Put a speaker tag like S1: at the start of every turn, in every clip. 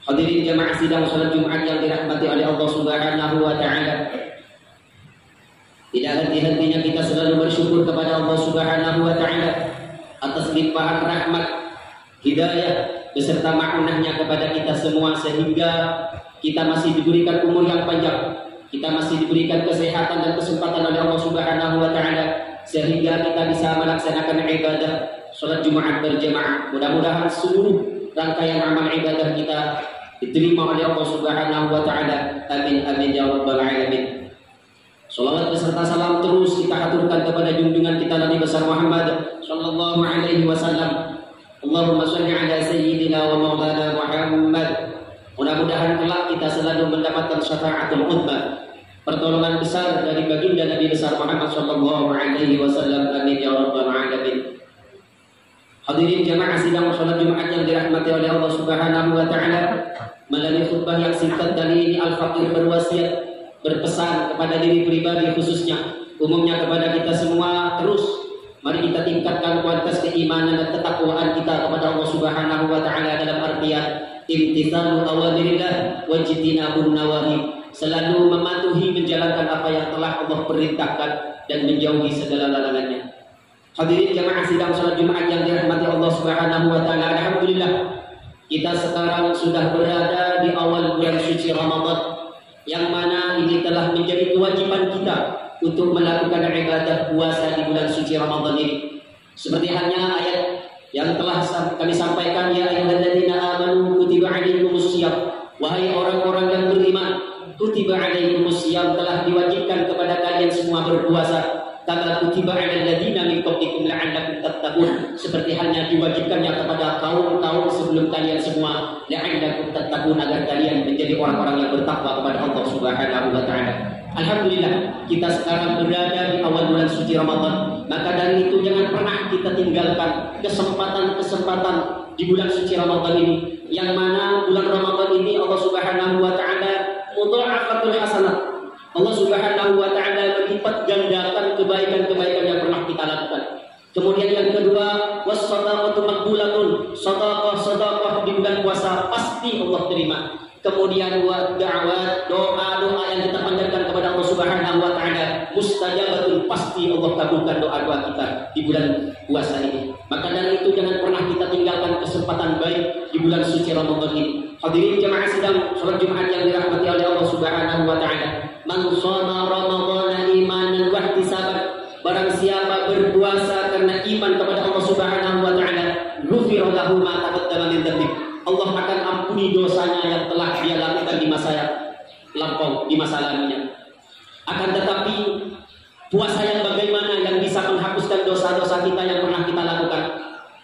S1: Hadirin jamaah sidang salat Jumat yang dirahmati oleh Allah Subhanahu wa taala. Tidak henti-hentinya kita selalu bersyukur kepada Allah Subhanahu wa taala atas limpahan rahmat, hidayah beserta ma'unahnya kepada kita semua, sehingga kita masih diberikan umur yang panjang, kita masih diberikan kesehatan dan kesempatan oleh Allah Subhanahu wa taala, sehingga kita bisa melaksanakan ibadah salat Jumat berjamaah. Mudah-mudahan seluruh rangkaian amal ibadah kita diterima oleh Allah Subhanahu wa taala. Amin amin ya rabbal alamin. Salawat beserta salam terus kita haturkan kepada junjungan kita Nabi besar Muhammad sallallahu alaihi wasallam. Allahumma shalli ala sayyidina wa maulana Muhammad. Mudah-mudahan kelak kita selalu mendapatkan syafaatul udzma, pertolongan besar dari baginda Nabi besar Muhammad sallallahu alaihi wasallam. Amin ya rabbal alamin. Hadirin jamaah sidang salat Jumat yang dirahmati oleh Allah Subhanahu wa taala, melalui khutbah yang singkat kali ini Al-Faqih berwasiat, berpesan kepada diri pribadi khususnya, umumnya kepada kita semua, terus mari kita tingkatkan kualitas keimanan dan ketakwaan kita kepada Allah Subhanahu wa taala dalam artian imtithalu awamirillah wa jitinabun nawahi, selalu mematuhi menjalankan apa yang telah Allah perintahkan dan menjauhi segala larangannya. Hadirin jamaah sidang salat Jumat yang dirahmati Allah Subhanahu wa taala, alhamdulillah kita sekarang sudah berada di awal bulan suci Ramadan, yang mana ini telah menjadi kewajiban kita untuk melakukan ibadah puasa di bulan suci Ramadan ini. Seperti halnya ayat yang telah kami sampaikan, ya ayyuhalladzina amanu kutiba alaikumusiyam, wahai orang-orang yang beriman, kutiba alaikumusiyam, telah diwajibkan kepada kalian semua berpuasa, kama kutiba alal ladzina min qablikum la'allakum tattaqun, seperti halnya diwajibkannya kepada kaum-kaum sebelum kalian semua, la'allakum tattaqun, agar kalian menjadi orang-orang yang bertakwa kepada Allah Subhanahu wa taala. Alhamdulillah kita sekarang berada di awal bulan suci Ramadan, maka dari itu jangan pernah kita tinggalkan kesempatan-kesempatan di bulan suci Ramadan ini, yang mana bulan Ramadan ini Allah Subhanahu wa taala mudha'afatul hasanat, Allah Subhanahu wa taala melipat gandakan kebaikan-kebaikan yang pernah kita lakukan. Kemudian yang kedua, was-shadaqatu maqbulatun, sedekah di bulan puasa pasti Allah terima. Kemudian wa da'awat, doa-doa yang kita panjatkan kepada Allah Subhanahu wa taala mustajabatun, pasti Allah kabulkan doa-doa kita di bulan puasa ini. Maka dari itu jangan pernah kita tinggalkan kesempatan baik di bulan suci Ramadan ini. Hadirin jamaah sidang salat Jumat yang dirahmati oleh Allah Subhanahu wa taala, man shoma ramadhana imanan wa ihtisaban, barang siapa berpuasa karena iman kepada Allah Subhanahu wa taala, ghufira lahu ma taqaddama min dzambi, Allah akan ampuni dosanya yang telah dia lakukan di masa lampau, di masa lalunya. Akan tetapi puasa yang bagaimana yang bisa menghapuskan dosa-dosa kita yang pernah kita lakukan?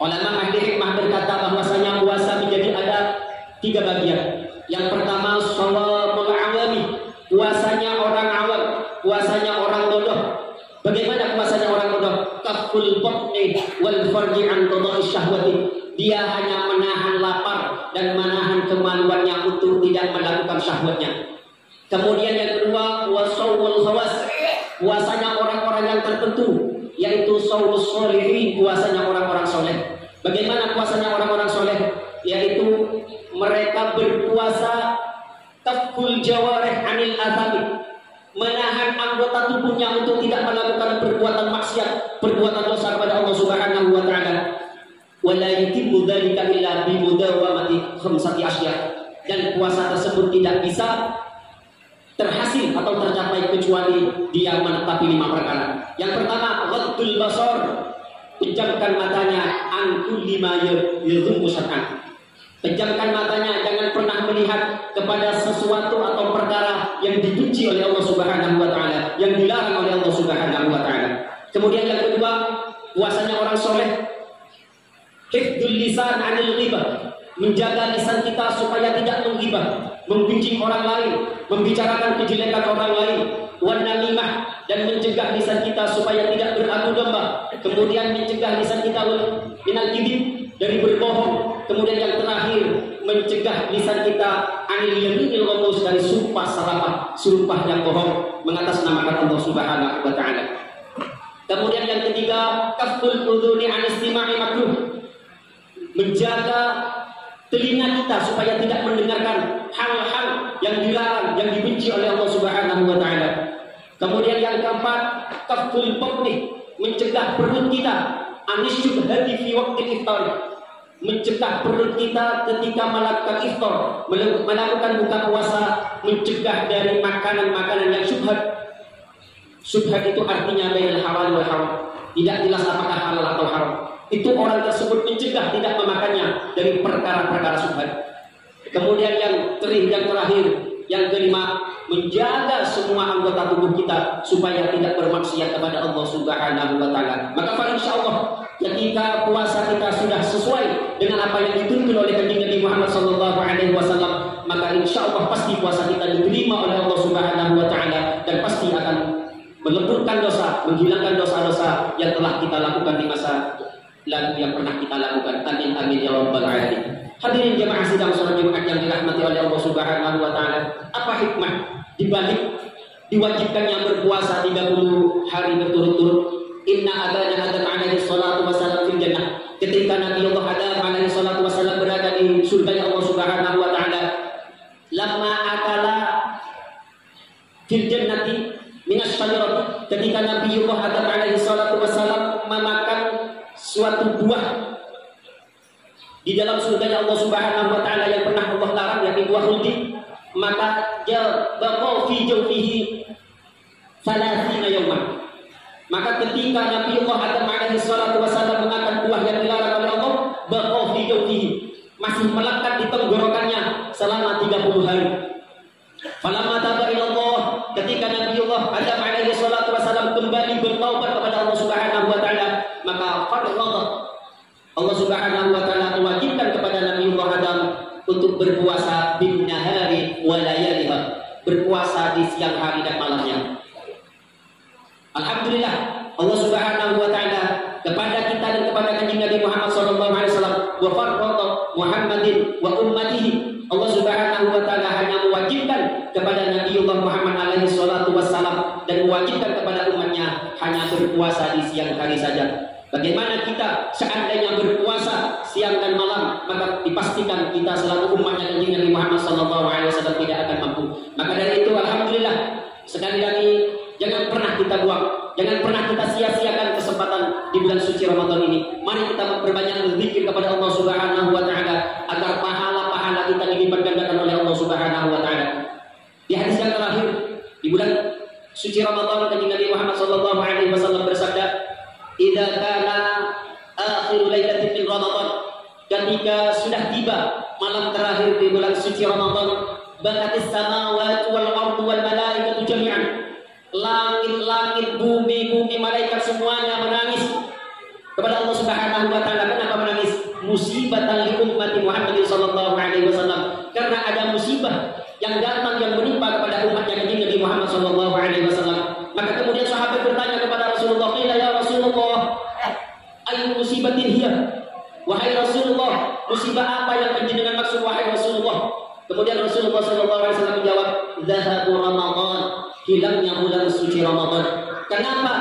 S1: Ulama ahli hikmah berkata bahwasanya puasa menjadi ada 3 bagian. Yang pertama, shawamul awami, puasanya orang awam, puasanya orang bodoh. Bagaimana puasanya orang bodoh? Kaful batni wal farji an qada'i syahwati, dia hanya menahan lapar dan menahan kemaluannya untuk tidak melakukan syahwatnya. Kemudian yang kedua, wasawul khawas, puasanya orang-orang yang tertentu, yaitu shaumus sholihin, puasanya orang-orang soleh. Bagaimana puasanya orang-orang soleh? Yaitu mereka berpuasa kaful jawarih anil athami, menahan anggota tubuhnya untuk tidak melakukan perbuatan maksiat, perbuatan dosa kepada Allah Subhanahu wa taala. Wala yatimmu dzalika illa bi mudawamati khamsati asya. Dan puasa tersebut tidak bisa terhasil atau tercapai kecuali dia menetapi 5 perkara. Yang pertama, ghaddul basar, pejamkan matanya, an kulli ma yadhummu syar'an. Pejamkan matanya, jangan pernah melihat kepada sesuatu atau perkara yang dibenci oleh Allah Subhanahu wa taala, yang dilarang oleh Allah Subhanahu wa taala. Kemudian yang kedua, puasanya orang soleh, hifdzul lisan 'anil ghibah, menjaga lisan kita supaya tidak menggibah, membenci orang lain, membicarakan kejelekan orang lain, wan namimah, dan mencegah lisan kita supaya tidak beradu domba. Kemudian mencegah lisan kita minal kibir, dari berbohong. Kemudian yang terakhir, mencegah lisan kita anil yaminil ghamus, dari sumpah serapah, sumpah yang bohong mengatasnamakan Allah Subhanahu wa taala. Kemudian yang ketiga, kaful udhuni an istima'i makruh, menjaga telinga kita supaya tidak mendengarkan hal-hal yang dilarang, yang dibenci oleh Allah Subhanahu wa taala. Kemudian yang keempat, kaful batni, mencegah perut kita anis syubhati fi waqtil iftar, mencegah perut kita ketika melakukan iftar, melakukan buka puasa, mencegah dari makanan-makanan yang syubhat. Syubhat itu artinya bainal halal wal haram, tidak jelas apakah halal atau haram. Itu orang tersebut mencegah tidak memakannya dari perkara-perkara syubhat. Kemudian yang terakhir, yang kelima, menjaga semua anggota tubuh kita supaya tidak bermaksiat kepada Allah Subhanahu wa taala. Maka insyaallah ketika puasa kita sudah sesuai dengan apa yang dituntut oleh kanjeng Nabi Muhammad sallallahu alaihi wasallam, maka insyaallah pasti puasa kita diterima oleh Allah Subhanahu wa taala dan pasti akan meleburkan dosa, menghilangkan dosa-dosa yang telah kita lakukan di masa lalu yang pernah kita lakukan. Amin amin ya rabbal alamin. Hadirin jemaah sidang salat Jumat yang dirahmati oleh Allah Subhanahu wa taala, apa hikmah di balik diwajibkannya berpuasa 30 hari berturut-turut? Inna Adam alaihi salatu wassalam fil jannah. Ketika Nabi Allah Adam alaihi salatu wassalam berada di surga Allah Subhanahu wa taala, lamma akala fil jannati minas syajarah, ketika Nabi Allah Adam alaihi salatu wassalam memakan suatu buah di dalam surganya Allah Subhanahu wa taala yang pernah Allah larang, yakni buah khuldi, maka baqa fi jawfihi 30 yawman. Maka ketika Nabi Allah Adam alaihi salatu wasallam memakan buah yang dilarang oleh Allah, baqa fi jawfihi, masih melekat di tenggorokannya selama 30 hari. Falamma taba ila Allah, ketika Nabi Allah Adam alaihi salatu wasallam kembali bertaubat kepada Allah Subhanahu wa taala, maka farḍa Allah Subhanahu wa taala mewajibkan kepada Nabi Allah Adam untuk berpuasa bin nahari wa layaliha, berpuasa di siang hari dan malamnya. Alhamdulillah, Allah Subhanahu wa taala kepada kita dan kepada kanjeng Nabi Muhammad sallallahu alaihi wasallam, wa farḍa Muhammadin wa ummatihi, Allah Subhanahu wa taala hanya mewajibkan kepada Nabi Allah Muhammad alaihi salatu wassalam dan mewajibkan kepada umatnya hanya berpuasa di siang hari saja. Bagaimana kita seandainya berpuasa siang dan malam, maka dipastikan kita selalu umatnya kanjeng Nabi Muhammad sallallahu alaihi wasallam tidak akan mampu. Maka dari itu alhamdulillah, sekali lagi jangan pernah kita buang, jangan pernah kita sia-siakan kesempatan di bulan suci Ramadan ini. Mari kita memperbanyak berzikir kepada Allah Subhanahu wa taala agar pahala-pahala kita dilipat gandakan oleh Allah Subhanahu wa taala. Di hadis yang terakhir di bulan suci Ramadan, kanjeng Nabi Muhammad sallallahu alaihi wasallam bersabda, "Idza kana akhir lailatin min Ramadan," ketika sudah tiba malam terakhir di bulan suci Ramadan, "bakatis samawati wal ardu wal malaikatu jami'an." Langit-langit, bumi-bumi, malaikat semuanya menangis kepada Allah Subhanahu wa taala. Kenapa menangis? Musibatan li ummati Muhammad sallallahu alaihi wasallam. Karena ada musibah yang datang yang menimpa kepada umatnya Nabi Muhammad sallallahu alaihi wasallam. Maka kemudian sahabat bertanya kepada Rasulullah, "Qila ya Rasulullah, ayu musibatin hiya?" Wahai Rasulullah, musibah apa yang panjenengan maksud wahai Rasulullah? Kemudian Rasulullah sallallahu alaihi wasallam menjawab, "Dhahabu Ramadan," hilangnya bulan suci Ramadan. Kenapa?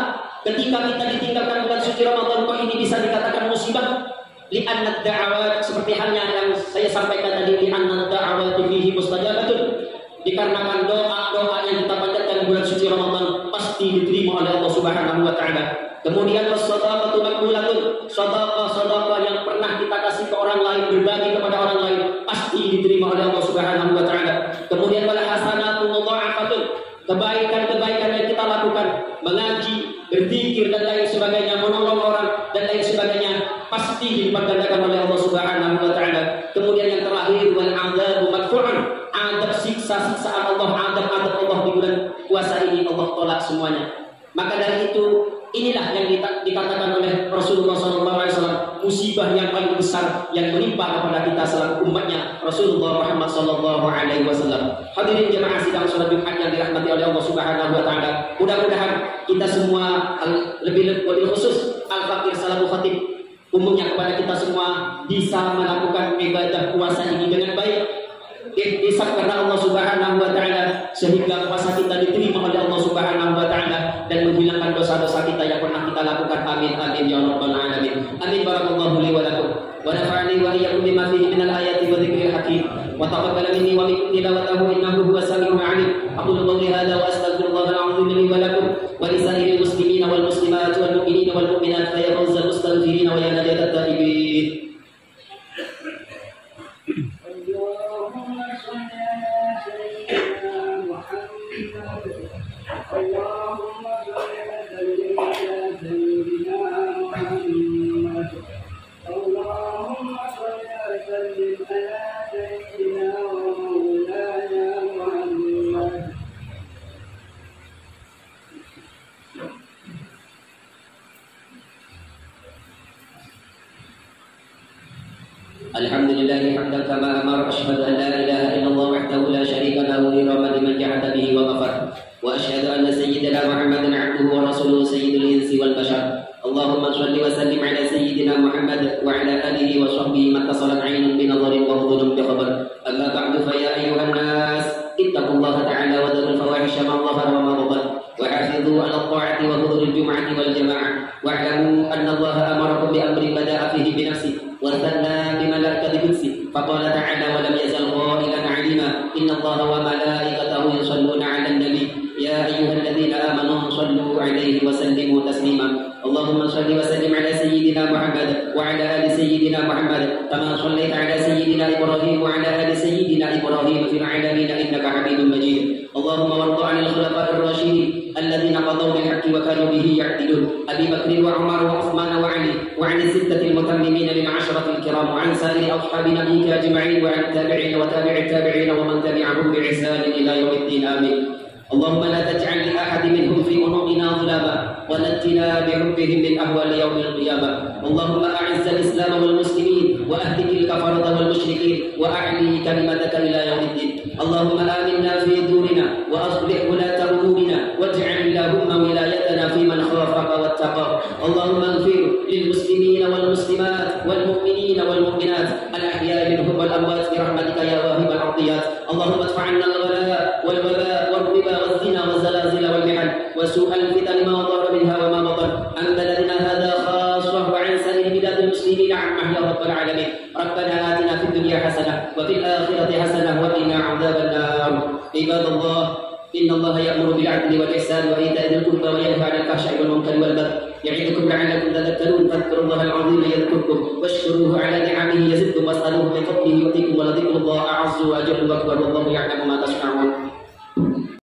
S1: ketika kita ditinggalkan bulan suci Ramadan, kok ini bisa dikatakan musibah? Li'anna da'awat, seperti halnya yang saya sampaikan tadi, li'anna da'awat fihi mustajabatun, dikarenakan doa-doa yang kita panjatkan bulan suci Ramadan pasti diterima oleh Allah Subhanahu wa taala. Kemudian was-shadaqatu maqbulatun, sedekah yang pernah kita kasih ke orang lain, berbagi kepada orang lain, pasti diterima oleh Allah Subhanahu wa taala. Kemudian wal hasanatu mudha'afatun, kebaikan-kebaikan yang kita lakukan, mengaji, berzikir dan lain sebagainya, menolong orang dan lain sebagainya, pasti dilipat gandakan oleh Allah Subhanahu wa taala. Kemudian yang terakhir wal 'adzabu madfu'un, adab siksa-siksaan Allah, adab Allah di bulan puasa ini Allah tolak semuanya. Maka dari itu, inilah yang dikatakan oleh Rasulullah SAW, musibah yang paling besar yang menimpa kepada kita selaku umatnya Rasulullah Muhammad SAW. Hadirin jemaah sidang salat Jumat yang dirahmati oleh Allah Subhanahu wa taala. Mudah-mudahan kita semua, lebih khusus Al-Fakir Salamu Khatib, umumnya kepada kita semua, bisa melakukan ibadah puasa ini dengan baik, ihtisab karena Allah Subhanahu wa taala, sehingga puasa kita diterima oleh Allah Subhanahu wa taala dan menghilangkan dosa-dosa kita yang pernah kita lakukan. Amin amin ya rabbal alamin. Amin. Barakallahu li wa lakum wa nafa'ani wa iyyakum bima fihi min al-ayati wa dhikril hakim wa taqabbal minni wa minkum tilawatahu innahu huwas samiul alim. Aqulu qawli hadha wa astaghfirullahal azim li wa lakum wa li sa'iril muslimin wal muslimat wal mu'minin wal mu'minat fa ya fawzal mustaghfirin wa ya najatat taibin. Alhamdulillahi hamdan kama amara, asyhadu an la ilaha illallah wahdahu la syarika lahu irama liman jahada bihi wa ghafar, wa asyhadu anna sayyidina Muhammadan abduhu wa rasuluhu sayyidul insi wal bashar. Allahumma shalli wa sallim ala sayyidina Muhammad wa ala alihi wa sahbihi man tasalat 'ainun bi nadharin wa hudun bi khabar. Amma ba'du, fa ya ayyuhan nas ittaqullaha ta'ala wa dharul fawahisha ma dhahara wa ma batan wa hafidhu 'ala at-ta'ati wa huduril jum'ati wal jama'ah wa'lamu anna Allaha amarakum bi amrin bada'a fihi bi nafsihi وثنى بملائكة قدسه فقال تعالى ولم يزل قائلا عليما إن الله وملائكته يصلون على النبي يا أيها الذين آمنوا صلوا عليه وسلموا تسليما اللهم صل وسلم على سيدنا محمد وعلى آل سيدنا محمد كما صليت على سيدنا إبراهيم وعلى آل سيدنا إبراهيم في العالمين إنك حميد مجيد اللهم وارض عن الخلفاء الراشدين الذين قضوا بالحق وكانوا به يعدلون أبي بكر وعمر وعثمان وعلي وعن الستة المتممين للعشرة الكرام وعن سائر أصحاب نبيك أجمعين وعن التابعين وتابع التابعين ومن تبعهم بإحسان إلى يوم الدين آمين. اللهم لا تجعل لأحد منهم في عنقنا ظلاما ونجنا بحبهم من أهوال يوم القيامة. اللهم أعز الإسلام والمسلمين وأهلك الكفرة والمشركين وأعلي كلمتك إلى يوم الدين. اللهم آمنا في دورنا وأصلح ولاة أمورنا واجعل اللهم ولايتنا في من خافك واتقاك. اللهم اغفر للمسلمين والمسلمات والمؤمنين والمؤمنات الأحياء منهم والأموات برحمتك يا واهب العطيات. اللهم ادفع عنا الغلاء والوباء والربا والزنا والزلازل والمحن وسوء الفتن ما ظهر منها وما بطن عن بلدنا هذا خاصة وعن سائر بلاد المسلمين عامة يا رب العالمين. ربنا آتنا في الدنيا حسنة وفي الآخرة حسنة وقنا عذاب النار. عباد الله إن الله يأمر بالعدل والإحسان وإيتاء ذي القربى وينهى عن الفحشاء والمنكر والبغي يعظكم لعلكم تذكرون. فاذكروا الله العظيم يذكركم واشكروه على نعمه يزدكم واسألوه من فضله يؤتكم ولذكر الله أعز وأجل وأكبر والله يعلم ما تصنعون.